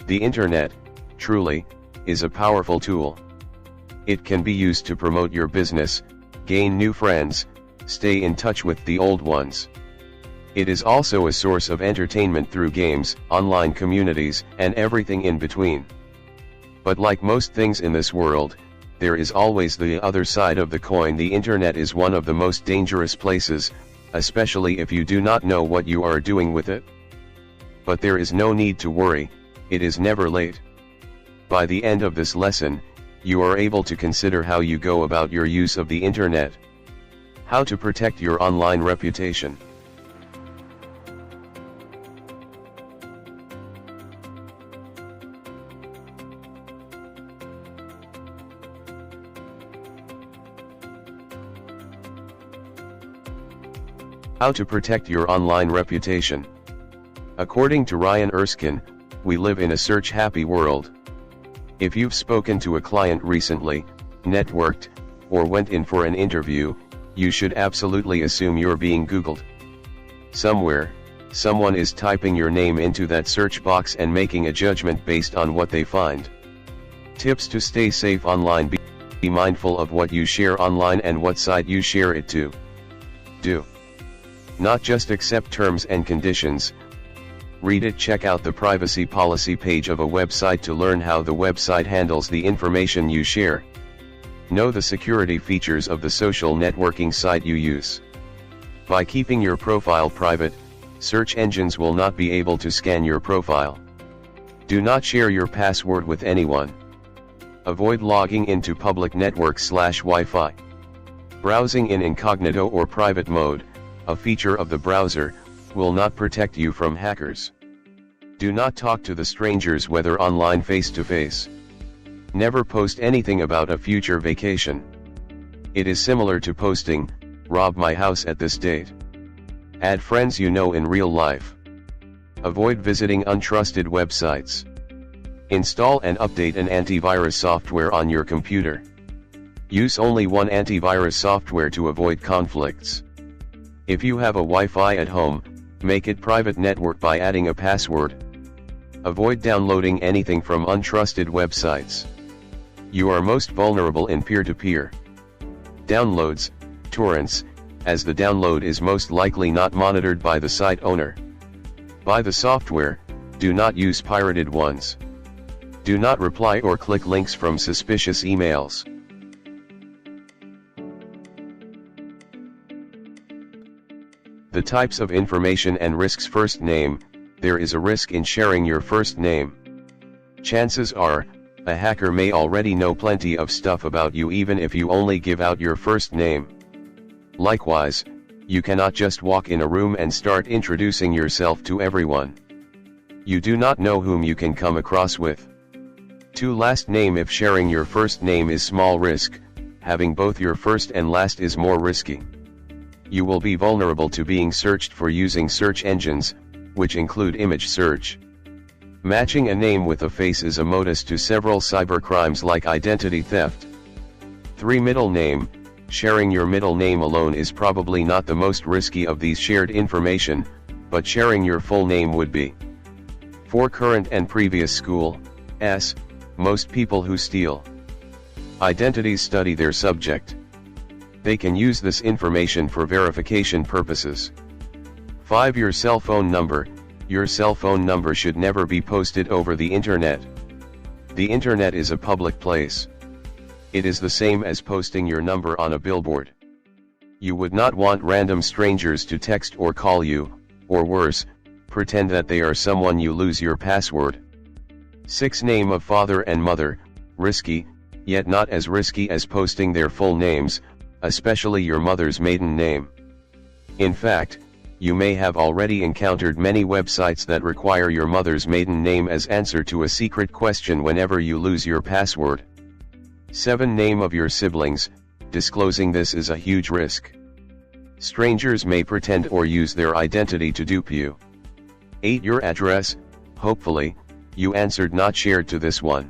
The internet, truly, is a powerful tool. It can be used to promote your business, gain new friends, stay in touch with the old ones. It is also a source of entertainment through games, online communities, and everything in between. But like most things in this world, there is always the other side of the coin. The internet is one of the most dangerous places, especially if you do not know what you are doing with it. But there is no need to worry, it is never late. By the end of this lesson, you are able to consider how you go about your use of the internet. How to protect your online reputation. How to protect your online reputation. According to Ryan Erskine, we live in a search-happy world. If you've spoken to a client recently, networked, or went in for an interview, you should absolutely assume you're being Googled. Somewhere, someone is typing your name into that search box and making a judgment based on what they find. Tips to stay safe online. Be mindful of what you share online and what site you share it to. Do not just accept terms and conditions. Read it. Check out the privacy policy page of a website to learn how the website handles the information you share. Know the security features of the social networking site you use. By keeping your profile private, search engines will not be able to scan your profile. Do not share your password with anyone. Avoid logging into public networks/Wi-Fi. Browsing in incognito or private mode, a feature of the browser, will not protect you from hackers. Do not talk to the strangers, whether online face-to-face. Never post anything about a future vacation. It is similar to posting, "Rob my house at this date." Add friends you know in real life. Avoid visiting untrusted websites. Install and update an antivirus software on your computer. Use only one antivirus software to avoid conflicts. If you have a Wi-Fi at home, make it private network by adding a password. Avoid downloading anything from untrusted websites. You are most vulnerable in peer-to-peer downloads, torrents, as the download is most likely not monitored by the site owner. Buy the software, do not use pirated ones. Do not reply or click links from suspicious emails. The types of information and risks. First name. There is a risk in sharing your first name. Chances are, a hacker may already know plenty of stuff about you even if you only give out your first name. Likewise, you cannot just walk in a room and start introducing yourself to everyone. You do not know whom you can come across with. 2. Last name. If sharing your first name is small risk, having both your first and last is more risky. You will be vulnerable to being searched for using search engines, which include image search. Matching a name with a face is a modus to several cybercrimes like identity theft. 3. Middle name. Sharing your middle name alone is probably not the most risky of these shared information, but sharing your full name would be. 4. Current and previous school. Most people who steal identities study their subject. They can use this information for verification purposes. 5. Your cell phone number. Your cell phone number should never be posted over the internet. The internet is a public place. It is the same as posting your number on a billboard. You would not want random strangers to text or call you, or worse, pretend that they are someone you lose your password. 6. Name of father and mother. Risky, yet not as risky as posting their full names, especially your mother's maiden name. In fact, you may have already encountered many websites that require your mother's maiden name as answer to a secret question whenever you lose your password. 7. Name of your siblings. Disclosing this is a huge risk. Strangers may pretend or use their identity to dupe you. 8. Your address. Hopefully, you answered not shared to this one.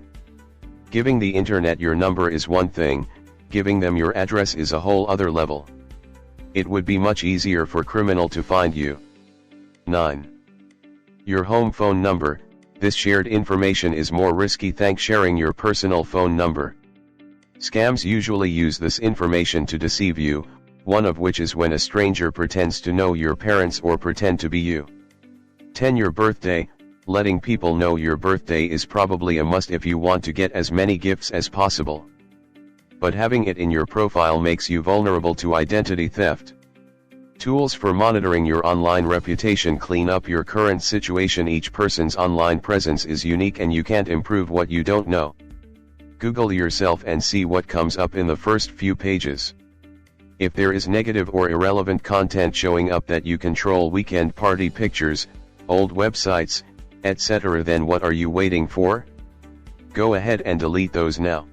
Giving the internet your number is one thing, giving them your address is a whole other level. It would be much easier for criminal to find you. 9. Your home phone number. This shared information is more risky than sharing your personal phone number. Scams usually use this information to deceive you, one of which is when a stranger pretends to know your parents or pretend to be you. 10. Your birthday. Letting people know your birthday is probably a must if you want to get as many gifts as possible. But having it in your profile makes you vulnerable to identity theft. Tools for monitoring your online reputation. Clean up your current situation. Each person's online presence is unique and you can't improve what you don't know. Google yourself and see what comes up in the first few pages. If there is negative or irrelevant content showing up that you control, weekend party pictures, old websites, etc., then what are you waiting for? Go ahead and delete those now.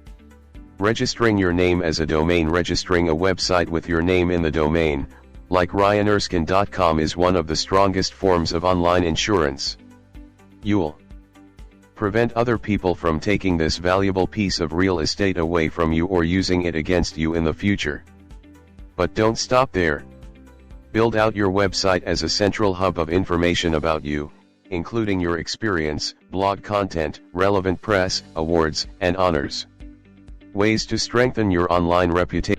Registering your name as a domain. Registering a website with your name in the domain, like RyanErskine.com, is one of the strongest forms of online insurance. You'll prevent other people from taking this valuable piece of real estate away from you or using it against you in the future. But don't stop there. Build out your website as a central hub of information about you, including your experience, blog content, relevant press, awards, and honors. Ways to strengthen your online reputation.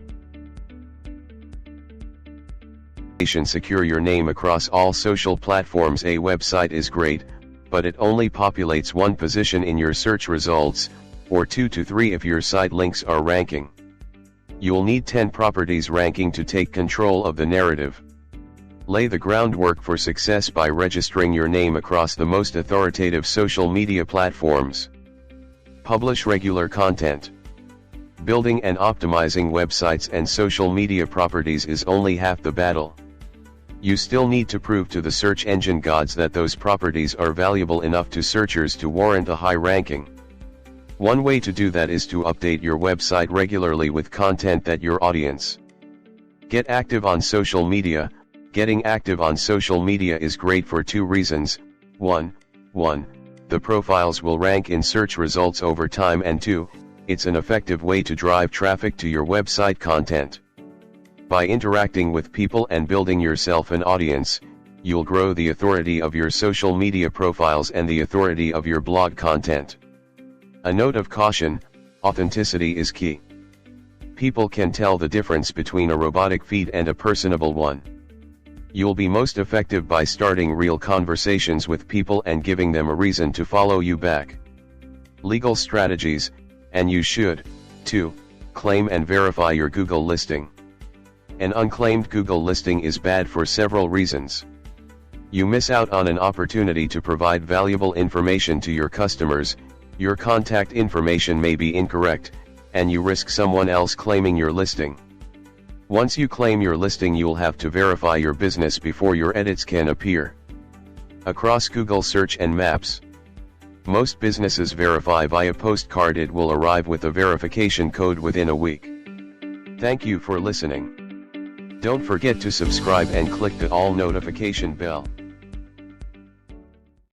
Secure your name across all social platforms. A website is great, but it only populates one position in your search results, or 2 to 3 if your site links are ranking. You'll need 10 properties ranking to take control of the narrative. Lay the groundwork for success by registering your name across the most authoritative social media platforms. Publish regular content. Building and optimizing websites and social media properties is only half the battle. You still need to prove to the search engine gods that those properties are valuable enough to searchers to warrant a high ranking. One way to do that is to update your website regularly with content that your audience. Get active on social media. Getting active on social media is great for 2 reasons. 1. The profiles will rank in search results over time, and 2. It's an effective way to drive traffic to your website content. By interacting with people and building yourself an audience, you'll grow the authority of your social media profiles and the authority of your blog content. A note of caution: authenticity is key. People can tell the difference between a robotic feed and a personable one. You'll be most effective by starting real conversations with people and giving them a reason to follow you back. Legal strategies, and you should, too, claim and verify your Google listing. An unclaimed Google listing is bad for several reasons. You miss out on an opportunity to provide valuable information to your customers, your contact information may be incorrect, and you risk someone else claiming your listing. Once you claim your listing, you'll have to verify your business before your edits can appear across Google Search and Maps. Most businesses verify via postcard. It will arrive with a verification code within a week. Thank you for listening. Don't forget to subscribe and click the all notification bell.